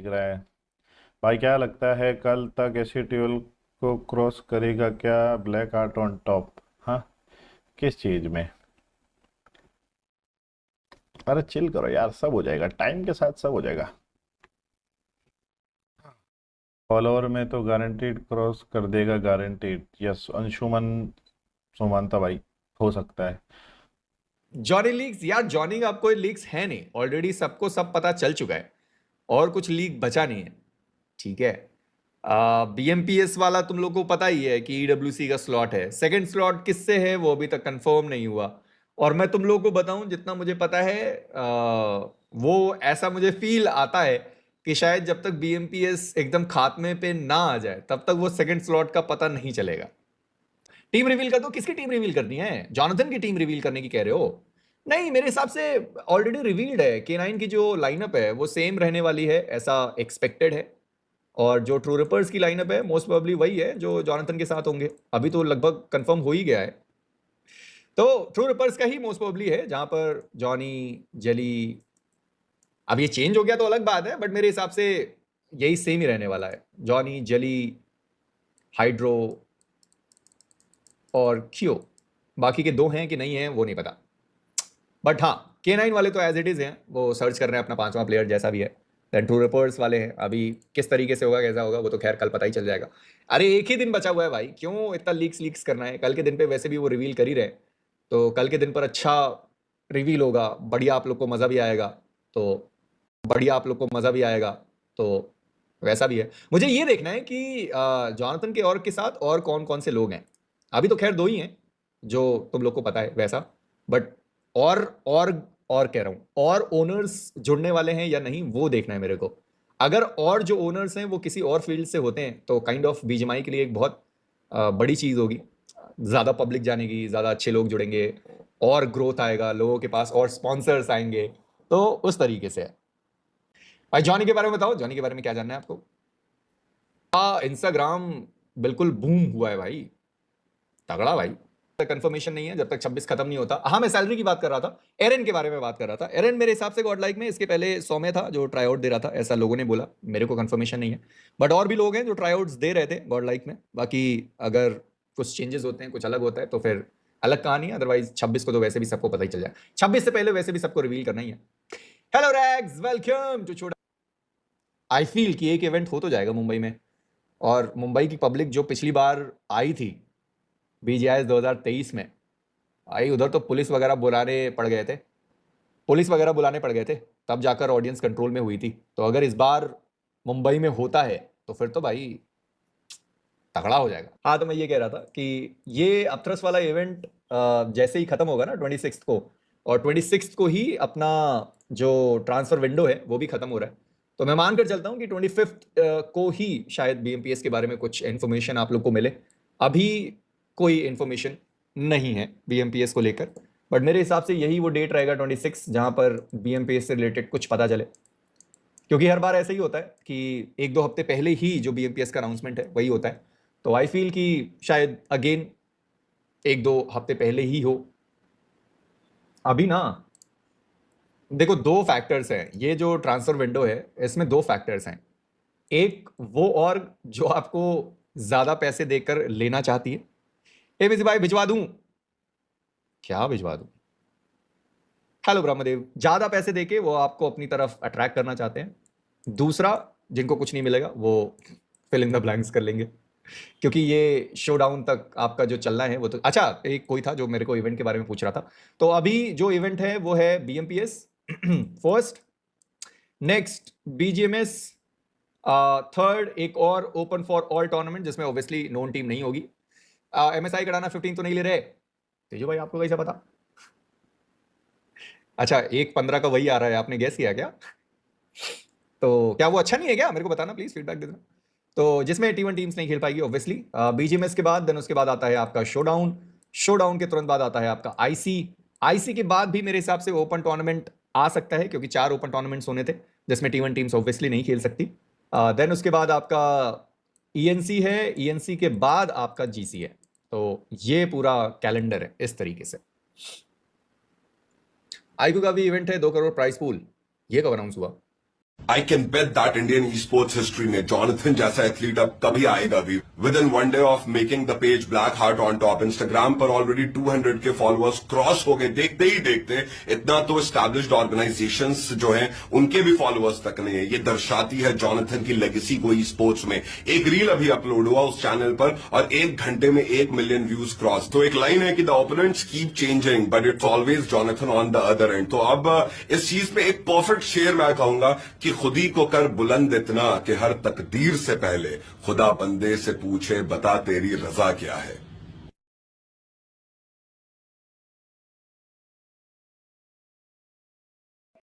रहा है। भाई क्या लगता है कल तक एसटीएल को क्रॉस करेगा क्या ब्लैक आर्ट ऑन टॉप? हाँ, किस चीज में? अरे चिल करो यार, सब हो जाएगा, टाइम के साथ सब हो जाएगा। फॉलोअर में तो गारंटीड क्रॉस कर देगा, गारंटीड। यस अंशुमन सुमानता भाई, हो सकता है। जॉनी लीक्स यार, जॉनी का अब कोई लीक्स है नहीं, ऑलरेडी सबको सब पता चल चुका है और कुछ लीक बचा नहीं है। ठीक है। बीएमपीएस वाला तुम लोग को पता ही है कि ईडब्ल्यूसी का स्लॉट है, सेकंड स्लॉट किससे है वो अभी तक कंफर्म नहीं हुआ। और मैं तुम लोगों को बताऊं जितना मुझे पता है, वो ऐसा मुझे फील आता है कि शायद जब तक बीएमपीएस एकदम खात्मे पे ना आ जाए तब तक वो सेकंड स्लॉट का पता नहीं चलेगा। टीम रिवील कर दो। किसकी टीम रिवील करनी है? जॉनथन की टीम रिवील करने की कह रहे हो? नहीं, मेरे हिसाब से ऑलरेडी रिवील्ड है। K9 की जो लाइनअप है वो सेम रहने वाली है, ऐसा एक्सपेक्टेड है। और जो ट्रू रिपर्स की लाइनअप है मोस्ट प्रोबेबली वही है जो जॉनथन के साथ होंगे। अभी तो लगभग कंफर्म हो ही गया है। तो ट्रू रिपर्स का ही मोस्ट प्रोबेबली है, जहां पर जॉनी, जेली। अब ये चेंज हो गया तो अलग बात है, बट मेरे हिसाब से यही सेम ही रहने वाला है। जॉनी, जेली, हाइड्रो और क्यो। बाकी के दो हैं कि नहीं है वो नहीं पता। बट हाँ, K9 वाले तो एज इट इज हैं, वो सर्च कर रहे हैं अपना पांचवा प्लेयर जैसा भी है। देन ट्रू रिपर्स वाले हैं, अभी किस तरीके से होगा कैसा होगा वो तो खैर कल पता ही चल जाएगा। अरे एक ही दिन बचा हुआ है भाई, क्यों इतना लीक्स लीक्स करना है? कल के दिन पे वैसे भी वो रिवील कर ही रहे हैं, तो कल के दिन पर अच्छा रिवील होगा, बढ़िया आप लोग को मजा भी आएगा। तो बढ़िया आप लोग को मजा भी आएगा। तो वैसा भी है। मुझे ये देखना है कि जॉनथन के और के साथ और कौन कौन से लोग हैं। अभी तो खैर दो ही हैं जो तुम लोग को पता है वैसा। बट और और और कह रहा हूं, और ओनर्स जुड़ने वाले हैं या नहीं वो देखना है मेरे को। अगर और जो ओनर्स हैं वो किसी और फील्ड से होते हैं तो काइंड ऑफ बीजीएमआई के लिए एक बहुत बड़ी चीज होगी। ज्यादा पब्लिक जानेगी, ज्यादा अच्छे लोग जुड़ेंगे, और ग्रोथ आएगा, लोगों के पास और स्पॉन्सर्स आएंगे। तो उस तरीके से है। भाई जॉनी के बारे में बताओ, जॉनी के बारे में क्या जानना है आपको? इंस्टाग्राम बिल्कुल बूम हुआ है भाई, तगड़ा भाई। कंफर्मेशन नहीं है जब तक 26 खत्म नहीं होता। हाँ, मैं सैलरी की बात कर रहा था, एरन के बारे में बात कर रहा था। एरन मेरे हिसाब से गॉड लाइक में इसके पहले सौम्य था जो ट्राई आउट दे रहा था, ऐसा लोगों ने बोला, मेरे को कंफर्मेशन नहीं है। बट और भी लोग हैं जो ट्राई आउट्स दे रहे थे गॉड लाइक में। बाकी अगर कुछ चेंजेस होते हैं, कुछ अलग होता है तो फिर अलग कहानी है। अदरवाइज 26 को तो वैसे भी सबको पता ही चल जाए, 26 से पहले वैसे भी सबको रिवील करना ही है। हेलो रैग्स, वेलकम टू छोटा। आई फील कि एक इवेंट हो तो जाएगा मुंबई में। और मुंबई की पब्लिक जो पिछली बार आई थी बीजीआईएस 2023 में, आई उधर तो पुलिस वगैरह बुलाने पड़ गए थे, पुलिस वगैरह बुलाने पड़ गए थे, तब जाकर ऑडियंस कंट्रोल में हुई थी। तो अगर इस बार मुंबई में होता है तो फिर तो भाई तगड़ा हो जाएगा। हाँ, तो मैं ये कह रहा था कि ये अपथ्रस वाला इवेंट जैसे ही खत्म होगा ना 26 को, और 26 को ही अपना जो ट्रांसफर विंडो है वो भी खत्म हो रहा है। तो मैं मानकर चलता हूँ कि 25 को ही शायद बीएमपीएस के बारे में कुछ इन्फॉर्मेशन आप लोग को मिले। अभी कोई इन्फॉर्मेशन नहीं है बीएमपीएस को लेकर, बट मेरे हिसाब से यही वो डेट रहेगा 26, जहां पर बीएमपीएस से रिलेटेड कुछ पता चले। क्योंकि हर बार ऐसा ही होता है कि एक दो हफ्ते पहले ही जो बीएमपीएस का अनाउंसमेंट है वही होता है। तो आई फील कि शायद अगेन एक दो हफ्ते पहले ही हो। अभी ना देखो, दो फैक्टर्स हैं, ये जो ट्रांसफर विंडो है इसमें दो फैक्टर्स हैं। एक वो और जो आपको ज्यादा पैसे देकर लेना चाहती है, ए बिजी भाई भिजवा दूं? क्या भिजवा दूं? हेलो ब्रह्मदेव, ज्यादा पैसे देके वो आपको अपनी तरफ अट्रैक्ट करना चाहते हैं। दूसरा, जिनको कुछ नहीं मिलेगा वो फिल इन द ब्लैंक्स कर लेंगे। क्योंकि ये शो डाउन तक आपका जो चलना है वो तो अच्छा। एक कोई था जो मेरे को इवेंट के बारे में पूछ रहा था, तो अभी जो इवेंट है वो है BMPS first, next BGMS third, एक और ओपन फॉर ऑल टूर्नामेंट जिसमें ऑब्वियसली नोन टीम नहीं होगी। एमएसआई कराना 15 तो नहीं ले रहे तेजो भाई, आपको कैसे पता? अच्छा, 1-15 का वही आ रहा है, आपने गैस किया क्या? तो क्या वो अच्छा नहीं है क्या? मेरे को बताना प्लीज, फीडबैक दे देना। तो जिसमें T1 टीम्स नहीं खेल पाएगी ऑब्वियसली बीजीएमएस के बाद, देन उसके बाद आता है आपका शोडाउन, शोडाउन के तुरंत बाद आता है आपका आईसी, आईसी के बाद भी मेरे हिसाब से ओपन टूर्नामेंट आ सकता है, क्योंकि 4 ओपन टूर्नामेंट्स होने थे जिसमें T1 टीम्स ऑब्वियसली नहीं खेल सकती। देन उसके बाद आपका ईएनसी है, ईएनसी के बाद आपका जीसी है। तो ये पूरा कैलेंडर है इस तरीके से। आईक्यू का भी इवेंट है, 2 करोड़ प्राइस पूल, ये कब अनाउंस हुआ? I can bet that Indian esports history में Jonathan जैसा एथलीट अब कभी आएगा भी. Within one day of making the page Black Heart on Top, Instagram पर already 200 के followers क्रॉस हो गए. देखते ही देखते इतना तो established organizations जो हैं उनके भी followers तक नहीं है. ये दर्शाती है Jonathan की लेगेसी को esports में. एक रील अभी अपलोड हुआ उस चैनल पर और 1 घंटे में 1 मिलियन व्यूज क्रॉस. तो एक लाइन है कि the opponents keep changing but it's always Jonathan on the other end. तो अब इस चीज पे एक परफेक्ट शेर मैं कहूंगा कि खुदी को कर बुलंद इतना कि हर तकदीर से पहले खुदा बंदे से पूछे बता तेरी रजा क्या है.